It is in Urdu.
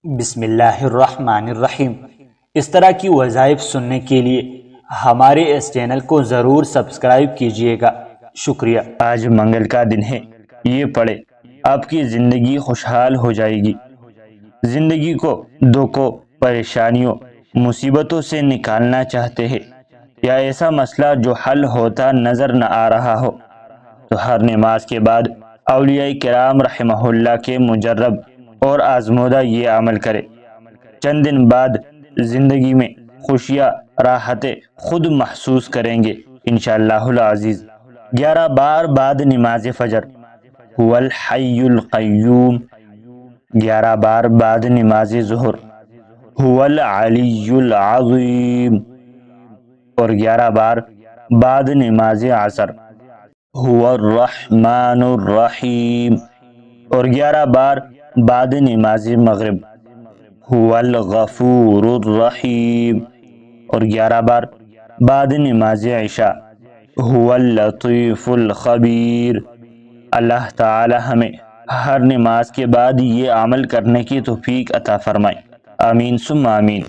بسم اللہ الرحمن الرحیم۔ اس طرح کی وظائف سننے کے لیے ہمارے اس چینل کو ضرور سبسکرائب کیجئے گا۔ شکریہ۔ آج منگل کا دن ہے، یہ پڑھے آپ کی زندگی خوشحال ہو جائے گی۔ زندگی کو دکھوں، پریشانیوں، مصیبتوں سے نکالنا چاہتے ہیں، یا ایسا مسئلہ جو حل ہوتا نظر نہ آ رہا ہو، تو ہر نماز کے بعد اولیاء کرام رحمہ اللہ کے مجرب اور آزمودہ یہ عمل کرے۔ چند دن بعد زندگی میں خوشیاں، راحتیں خود محسوس کریں گے انشاءاللہ العزیز۔ 11 بار بعد نماز فجر هو الحی القیوم، 11 بار بعد نماز ظہر هو العلی العظیم، اور 11 بار بعد نماز عصر هو الرحمن الرحیم، اور 11 بار بعد نماز مغرب هو الغفور الرحیم، اور 11 بار بعد نماز عشاء هو اللطیف الخبیر۔ اللہ تعالی ہمیں ہر نماز کے بعد یہ عمل کرنے کی توفیق عطا فرمائے، آمین ثم آمین۔